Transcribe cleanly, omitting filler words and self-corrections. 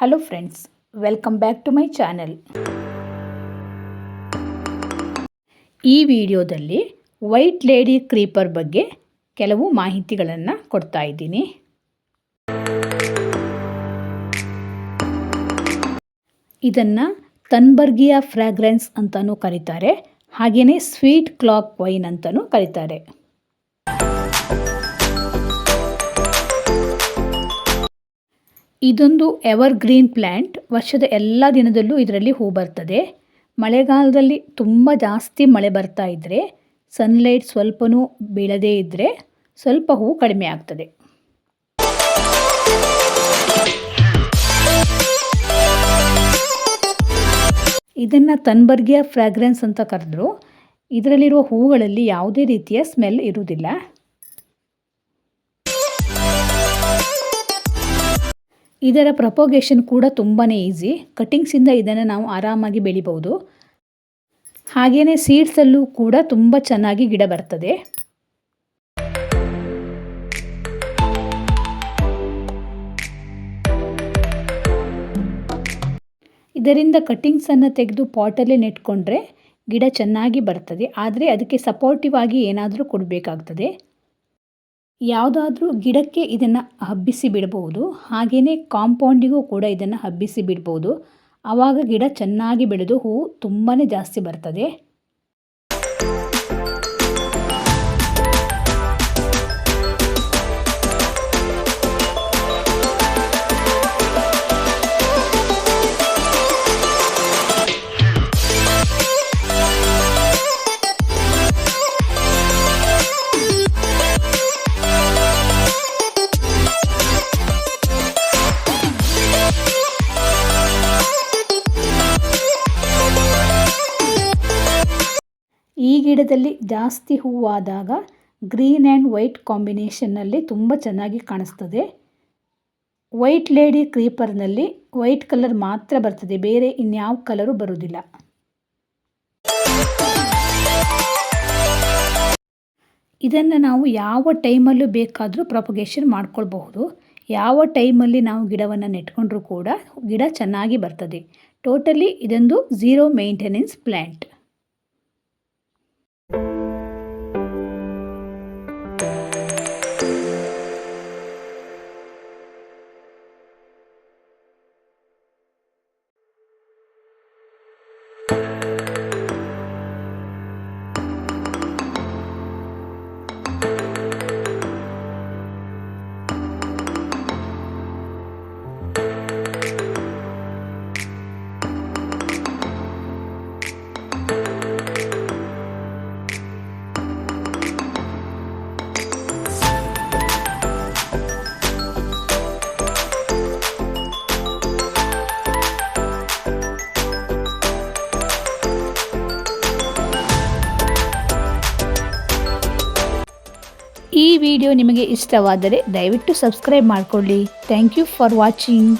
Hello friends, welcome back to my channel. ಈ ವಿಡಿಯೋದಲ್ಲಿ white lady creeper ಬಗ್ಗೆ ಕೆಲವು ಮಾಹಿತಿಗಳನ್ನು ಕೊಡ್ತಾ ಇದ್ದೀನಿ. ಇದನ್ನು ತನ್ಬರ್ಗಿಯಾ ಫ್ರಾಗ್ರೆನ್ಸ್ ಅಂತಲೂ ಕರೀತಾರೆ, ಹಾಗೆಯೇ ಸ್ವೀಟ್ ಕ್ಲಾಕ್ ವೈನ್ ಅಂತಲೂ ಕರೀತಾರೆ. ಇದೊಂದು ಎವರ್ ಗ್ರೀನ್ ಪ್ಲ್ಯಾಂಟ್. ವರ್ಷದ ಎಲ್ಲ ದಿನದಲ್ಲೂ ಇದರಲ್ಲಿ ಹೂ ಬರ್ತದೆ. ಮಳೆಗಾಲದಲ್ಲಿ ತುಂಬ ಜಾಸ್ತಿ ಮಳೆ ಬರ್ತಾ ಇದ್ದರೆ, ಸನ್ಲೈಟ್ ಸ್ವಲ್ಪನೂ ಬೀಳದೇ ಇದ್ದರೆ ಸ್ವಲ್ಪ ಹೂ ಕಡಿಮೆ ಆಗ್ತದೆ. ಇದನ್ನು ತನ್ಬರ್ಗಿಯಾ ಫ್ರಾಗ್ರೆನ್ಸ್ ಅಂತ ಕರೆದ್ರು. ಇದರಲ್ಲಿರುವ ಹೂಗಳಲ್ಲಿ ಯಾವುದೇ ರೀತಿಯ ಸ್ಮೆಲ್ ಇರುವುದಿಲ್ಲ. ಇದರ ಪ್ರಪೋಗೇಷನ್ ಕೂಡ ತುಂಬಾ ಈಸಿ. ಕಟಿಂಗ್ಸಿಂದ ಇದನ್ನು ನಾವು ಆರಾಮಾಗಿ ಬೆಳಿಬೋದು. ಹಾಗೆಯೇ ಸೀಡ್ಸಲ್ಲೂ ಕೂಡ ತುಂಬ ಚೆನ್ನಾಗಿ ಗಿಡ ಬರ್ತದೆ. ಇದರಿಂದ ಕಟಿಂಗ್ಸನ್ನು ತೆಗೆದು ಪಾಟಲ್ಲಿ ನೆಟ್ಕೊಂಡ್ರೆ ಗಿಡ ಚೆನ್ನಾಗಿ ಬರ್ತದೆ. ಆದರೆ ಅದಕ್ಕೆ ಸಪೋರ್ಟಿವ್ ಆಗಿ ಏನಾದರೂ ಕೊಡಬೇಕಾಗ್ತದೆ. ಯಾವುದಾದ್ರೂ ಗಿಡಕ್ಕೆ ಇದನ್ನು ಹಬ್ಬಿಸಿ ಬಿಡಬಹುದು. ಹಾಗೆಯೇ ಕಾಂಪೌಂಡಿಗೂ ಕೂಡ ಇದನ್ನು ಹಬ್ಬಿಸಿ ಬಿಡ್ಬೋದು. ಆವಾಗ ಗಿಡ ಚೆನ್ನಾಗಿ ಬೆಳೆದು ಹೂವು ತುಂಬಾ ಜಾಸ್ತಿ ಬರ್ತದೆ. ಈ ಗಿಡದಲ್ಲಿ ಜಾಸ್ತಿ ಹೂವಾದಾಗ ಗ್ರೀನ್ ಆ್ಯಂಡ್ ವೈಟ್ ಕಾಂಬಿನೇಷನ್ನಲ್ಲಿ ತುಂಬ ಚೆನ್ನಾಗಿ ಕಾಣಿಸ್ತದೆ. ವೈಟ್ ಲೇಡಿ ಕ್ರೀಪರ್ನಲ್ಲಿ ವೈಟ್ ಕಲರ್ ಮಾತ್ರ ಬರ್ತದೆ, ಬೇರೆ ಇನ್ಯಾವ ಕಲರು ಬರುವುದಿಲ್ಲ. ಇದನ್ನು ನಾವು ಯಾವ ಟೈಮಲ್ಲೂ ಬೇಕಾದರೂ ಪ್ರೊಪಗೇಷನ್ ಮಾಡ್ಕೊಳ್ಬಹುದು. ಯಾವ ಟೈಮಲ್ಲಿ ನಾವು ಗಿಡವನ್ನು ನೆಟ್ಕೊಂಡ್ರೂ ಕೂಡ ಗಿಡ ಚೆನ್ನಾಗಿ ಬರ್ತದೆ. ಟೋಟಲಿ ಇದೊಂದು ಝೀರೋ ಮೇಂಟೆನೆನ್ಸ್ ಪ್ಲ್ಯಾಂಟ್. ಈ ವಿಡಿಯೋ ನಿಮಗೆ ಇಷ್ಟವಾದರೆ ದಯವಿಟ್ಟು ಸಬ್ಸ್ಕ್ರೈಬ್ ಮಾಡಿಕೊಳ್ಳಿ. Thank you for watching.